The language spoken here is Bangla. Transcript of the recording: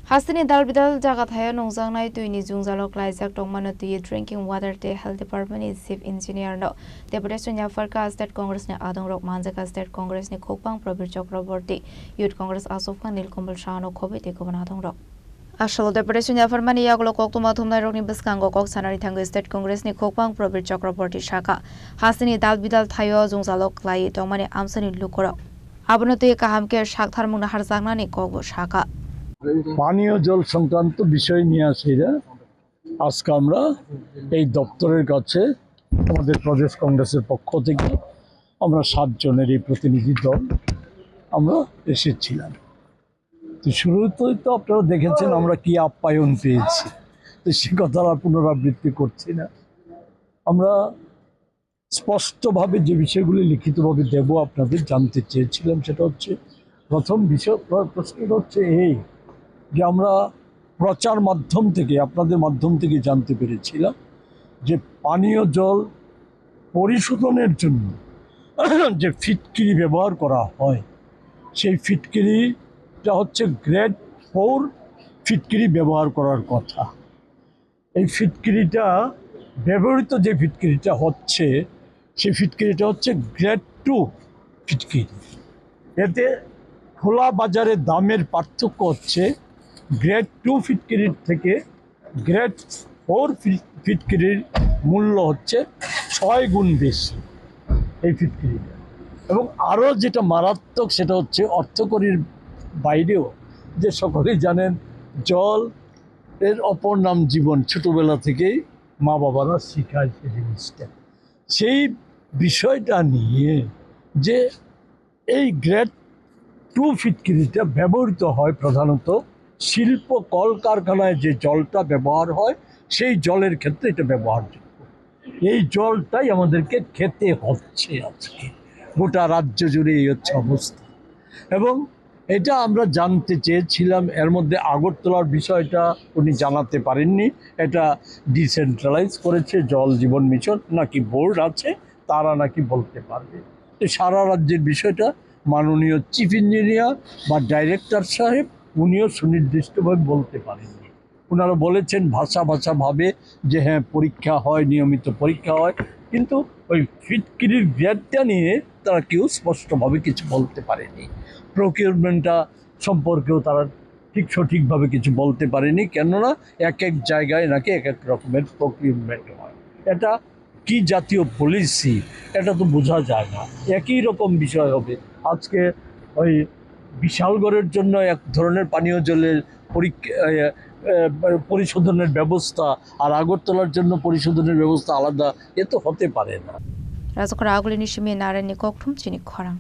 Hastini dalbidal jagathaya nongjangnai tuini jungjalok laijak tongmano tui drinking water te health department ni chief engineer no deputy sunya farka state congress ni adongrok manjaka state congress ni khokpang probir chakraborty youth congress asofka nilkomal shano khobite kobana adongrok Ashalo deputy sunya farmani yaglo koktuma thumnai rokni biskango kok sanari thango state congress ni khokpang probir chakraborty shaka hastini dalbidal thayo jungjalok lai tongmani amsani lukorok abono tui kahamke shaktharmuna harjangnani kokbo shaka পানীয় জল সংক্রান্ত বিষয় নিয়ে আসিরা আজকে আমরা এই দপ্তরের কাছে আমাদের প্রদেশ কংগ্রেসের পক্ষ থেকে আমরা 7 জনের এই প্রতিনিধি দল আমরা এসেছিলাম। তো শুরুতেই তো আপনারা দেখেছেন আমরা কি আপ্যায়ন পেয়েছি, তো সে কথা আর পুনরাবৃত্তি করছি না। আমরা স্পষ্টভাবে যে বিষয়গুলি লিখিতভাবে দেব আপনাদের জানতে চেয়েছিলাম, সেটা হচ্ছে প্রথম প্রশ্নটা হচ্ছে এই যে আমরা প্রচার মাধ্যম থেকে আপনাদের মাধ্যম থেকে জানতে পেরেছিলাম যে পানীয় জল পরিশোধনের জন্য যে ফিটকিরি ব্যবহার করা হয় সেই ফিটকিরিটা হচ্ছে গ্রেড 4 ফিটকিরি ব্যবহার করার কথা। এই ফিটকিরিটা ব্যবহৃত যে ফিটকিরিটা হচ্ছে সেই ফিটকিরিটা হচ্ছে গ্রেড 2 ফিটকিরি। এতে খোলা বাজারে দামের পার্থক্য হচ্ছে গ্রেড 2 ফিটকিরির থেকে গ্রেড 4 ফিটকিরির মূল্য হচ্ছে 6 গুণ বেশি এই ফিটকিরিটা। এবং আরও যেটা মারাত্মক সেটা হচ্ছে অর্থকরীর বাইরেও, যে সকলেই জানেন জল এর অপর নাম জীবন, ছোটোবেলা থেকেই মা বাবারা শেখায় সেই জিনিসটা। সেই বিষয়টা নিয়ে যে এই গ্রেড 2 ফিটকিরিটা ব্যবহৃত হয় প্রধানত শিল্প কলকারখানায় যে জলটা ব্যবহার হয় সেই জলের ক্ষেত্রে এটা ব্যবহারযোগ্য। এই জলটাই আমাদেরকে খেতে হচ্ছে আজকে, গোটা রাজ্য জুড়ে এই হচ্ছে অবস্থা। এবং এটা আমরা জানতে চেয়েছিলাম, এর মধ্যে আগরতলার বিষয়টা উনি জানাতে পারেননি। এটা ডিসেন্ট্রালাইজ করেছে জল জীবন মিশন, নাকি বোর্ড আছে তারা নাকি বলতে পারবে। তো সারা রাজ্যের বিষয়টা মাননীয় চিফ ইঞ্জিনিয়ার বা ডাইরেক্টর সাহেব উনিও সুনির্দিষ্টভাবে বলতে পারেননি। ওনারা বলেছেন ভাষাভাবে যে হ্যাঁ পরীক্ষা হয়, নিয়মিত পরীক্ষা হয়, কিন্তু ওই ফিটকিরির গ্রেডটা নিয়ে তারা কেউ স্পষ্টভাবে কিছু বলতে পারেনি। প্রকিউরমেন্টটা সম্পর্কেও তারা সঠিকভাবে কিছু বলতে পারেনি, কেননা এক এক জায়গায় নাকি এক এক রকমের প্রকিউরমেন্ট হয়। এটা কি জাতীয় পলিসি এটা তো বোঝা যায় না, একই রকম বিষয় হবে। আজকে ওই বিশালগড়ের জন্য এক ধরনের পানীয় জলের পরিশোধনের ব্যবস্থা আর আগরতলার জন্য পরিশোধনের ব্যবস্থা আলাদা, এ তো হতে পারে না। রাজকরা আগলিনি সিমে নারায়ণী ককঠুম চিনি খরাং।